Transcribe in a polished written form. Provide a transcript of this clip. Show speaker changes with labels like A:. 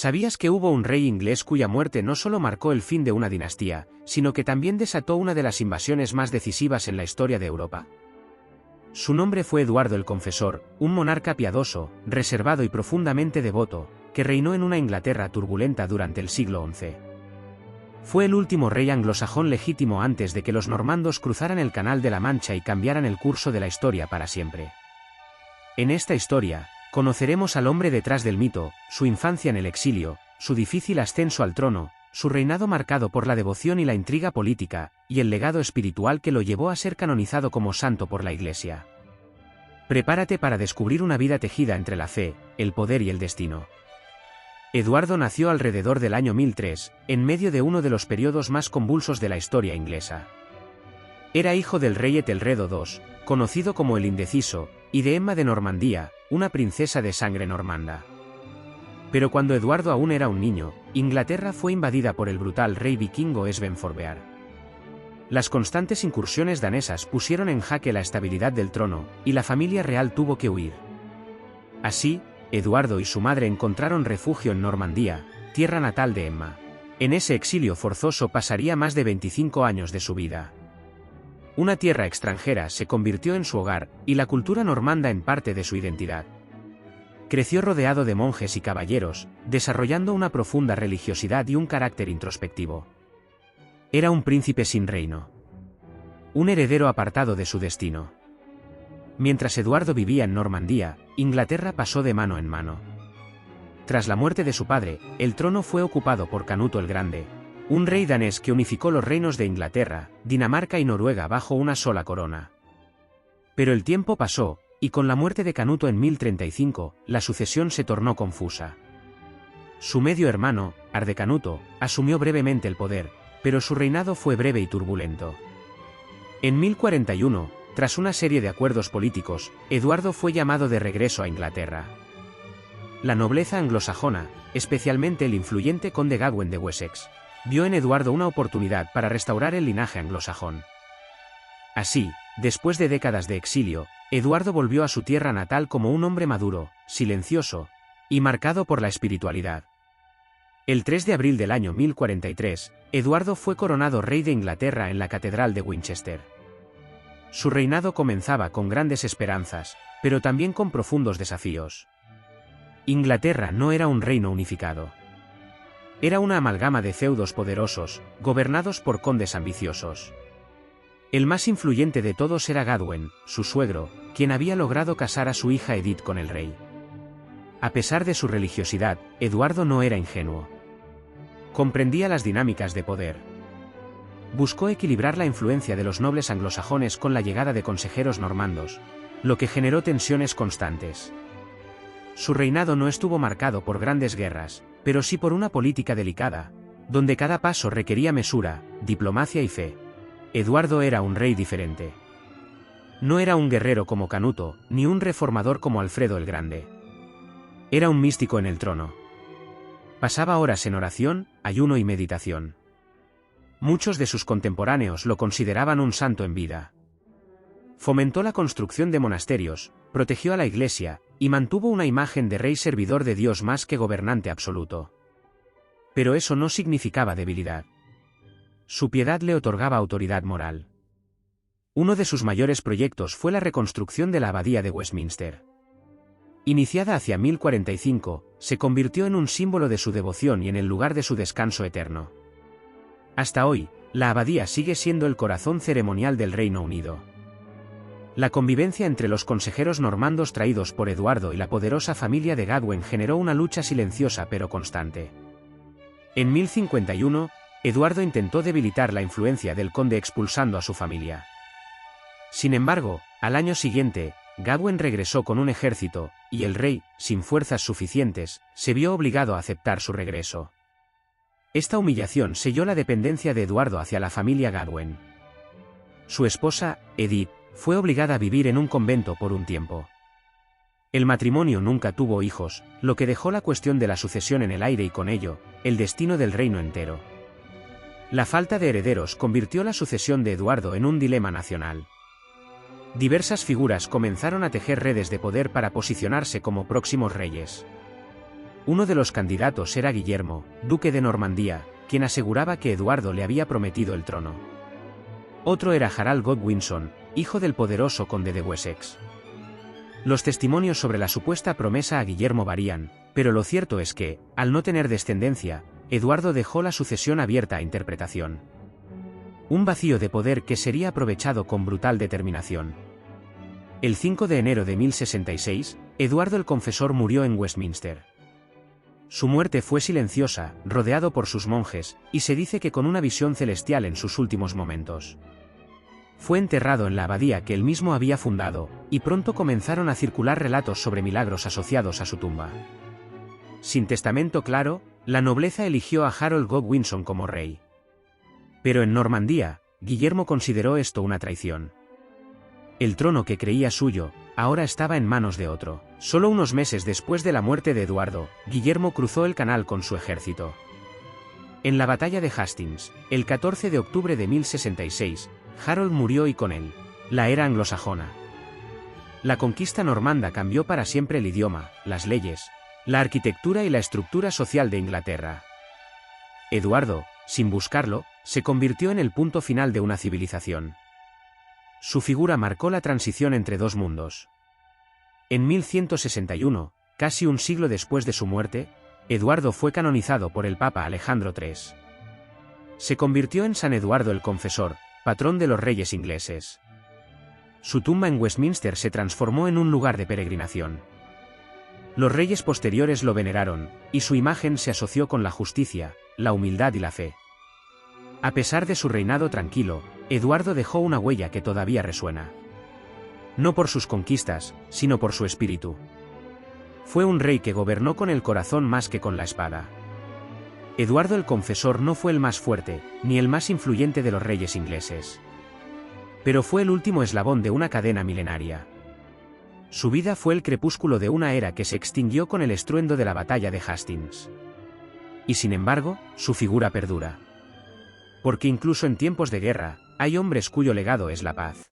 A: ¿Sabías que hubo un rey inglés cuya muerte no solo marcó el fin de una dinastía, sino que también desató una de las invasiones más decisivas en la historia de Europa? Su nombre fue Eduardo el Confesor, un monarca piadoso, reservado y profundamente devoto, que reinó en una Inglaterra turbulenta durante el siglo XI. Fue el último rey anglosajón legítimo antes de que los normandos cruzaran el Canal de la Mancha y cambiaran el curso de la historia para siempre. En esta historia, conoceremos al hombre detrás del mito, su infancia en el exilio, su difícil ascenso al trono, su reinado marcado por la devoción y la intriga política, y el legado espiritual que lo llevó a ser canonizado como santo por la Iglesia. Prepárate para descubrir una vida tejida entre la fe, el poder y el destino. Eduardo nació alrededor del año 1003, en medio de uno de los periodos más convulsos de la historia inglesa. Era hijo del rey Etelredo II, conocido como el Indeciso, y de Emma de Normandía, una princesa de sangre normanda. Pero cuando Eduardo aún era un niño, Inglaterra fue invadida por el brutal rey vikingo Sven Forbear. Las constantes incursiones danesas pusieron en jaque la estabilidad del trono, y la familia real tuvo que huir. Así, Eduardo y su madre encontraron refugio en Normandía, tierra natal de Emma. En ese exilio forzoso pasaría más de 25 años de su vida. Una tierra extranjera se convirtió en su hogar, y la cultura normanda en parte de su identidad. Creció rodeado de monjes y caballeros, desarrollando una profunda religiosidad y un carácter introspectivo. Era un príncipe sin reino. Un heredero apartado de su destino. Mientras Eduardo vivía en Normandía, Inglaterra pasó de mano en mano. Tras la muerte de su padre, el trono fue ocupado por Canuto el Grande, un rey danés que unificó los reinos de Inglaterra, Dinamarca y Noruega bajo una sola corona. Pero el tiempo pasó, y con la muerte de Canuto en 1035, la sucesión se tornó confusa. Su medio hermano, Ardecanuto, asumió brevemente el poder, pero su reinado fue breve y turbulento. En 1041, tras una serie de acuerdos políticos, Eduardo fue llamado de regreso a Inglaterra. La nobleza anglosajona, especialmente el influyente conde Gadwen de Wessex, vio en Eduardo una oportunidad para restaurar el linaje anglosajón. Así, después de décadas de exilio, Eduardo volvió a su tierra natal como un hombre maduro, silencioso, y marcado por la espiritualidad. El 3 de abril del año 1043, Eduardo fue coronado rey de Inglaterra en la Catedral de Winchester. Su reinado comenzaba con grandes esperanzas, pero también con profundos desafíos. Inglaterra no era un reino unificado. Era una amalgama de feudos poderosos, gobernados por condes ambiciosos. El más influyente de todos era Gadwen, su suegro, quien había logrado casar a su hija Edith con el rey. A pesar de su religiosidad, Eduardo no era ingenuo. Comprendía las dinámicas de poder. Buscó equilibrar la influencia de los nobles anglosajones con la llegada de consejeros normandos, lo que generó tensiones constantes. Su reinado no estuvo marcado por grandes guerras, pero sí por una política delicada, donde cada paso requería mesura, diplomacia y fe. Eduardo era un rey diferente. No era un guerrero como Canuto, ni un reformador como Alfredo el Grande. Era un místico en el trono. Pasaba horas en oración, ayuno y meditación. Muchos de sus contemporáneos lo consideraban un santo en vida. Fomentó la construcción de monasterios, protegió a la Iglesia, y mantuvo una imagen de rey servidor de Dios más que gobernante absoluto. Pero eso no significaba debilidad. Su piedad le otorgaba autoridad moral. Uno de sus mayores proyectos fue la reconstrucción de la Abadía de Westminster. Iniciada hacia 1045, se convirtió en un símbolo de su devoción y en el lugar de su descanso eterno. Hasta hoy, la abadía sigue siendo el corazón ceremonial del Reino Unido. La convivencia entre los consejeros normandos traídos por Eduardo y la poderosa familia de Gadwen generó una lucha silenciosa pero constante. En 1051, Eduardo intentó debilitar la influencia del conde expulsando a su familia. Sin embargo, al año siguiente, Gadwen regresó con un ejército, y el rey, sin fuerzas suficientes, se vio obligado a aceptar su regreso. Esta humillación selló la dependencia de Eduardo hacia la familia Gadwen. Su esposa, Edith, fue obligada a vivir en un convento por un tiempo. El matrimonio nunca tuvo hijos, lo que dejó la cuestión de la sucesión en el aire y con ello, el destino del reino entero. La falta de herederos convirtió la sucesión de Eduardo en un dilema nacional. Diversas figuras comenzaron a tejer redes de poder para posicionarse como próximos reyes. Uno de los candidatos era Guillermo, duque de Normandía, quien aseguraba que Eduardo le había prometido el trono. Otro era Harald Godwinson, hijo del poderoso conde de Wessex. Los testimonios sobre la supuesta promesa a Guillermo varían, pero lo cierto es que, al no tener descendencia, Eduardo dejó la sucesión abierta a interpretación. Un vacío de poder que sería aprovechado con brutal determinación. El 5 de enero de 1066, Eduardo el Confesor murió en Westminster. Su muerte fue silenciosa, rodeado por sus monjes, y se dice que con una visión celestial en sus últimos momentos. Fue enterrado en la abadía que él mismo había fundado, y pronto comenzaron a circular relatos sobre milagros asociados a su tumba. Sin testamento claro, la nobleza eligió a Harold Godwinson como rey. Pero en Normandía, Guillermo consideró esto una traición. El trono que creía suyo, ahora estaba en manos de otro. Solo unos meses después de la muerte de Eduardo, Guillermo cruzó el canal con su ejército. En la batalla de Hastings, el 14 de octubre de 1066, Harold murió y con él, la era anglosajona. La conquista normanda cambió para siempre el idioma, las leyes, la arquitectura y la estructura social de Inglaterra. Eduardo, sin buscarlo, se convirtió en el punto final de una civilización. Su figura marcó la transición entre dos mundos. En 1161, casi un siglo después de su muerte, Eduardo fue canonizado por el Papa Alejandro III. Se convirtió en San Eduardo el Confesor, patrón de los reyes ingleses. Su tumba en Westminster se transformó en un lugar de peregrinación. Los reyes posteriores lo veneraron, y su imagen se asoció con la justicia, la humildad y la fe. A pesar de su reinado tranquilo, Eduardo dejó una huella que todavía resuena. No por sus conquistas, sino por su espíritu. Fue un rey que gobernó con el corazón más que con la espada. Eduardo el Confesor no fue el más fuerte, ni el más influyente de los reyes ingleses. Pero fue el último eslabón de una cadena milenaria. Su vida fue el crepúsculo de una era que se extinguió con el estruendo de la batalla de Hastings. Y sin embargo, su figura perdura. Porque incluso en tiempos de guerra, hay hombres cuyo legado es la paz.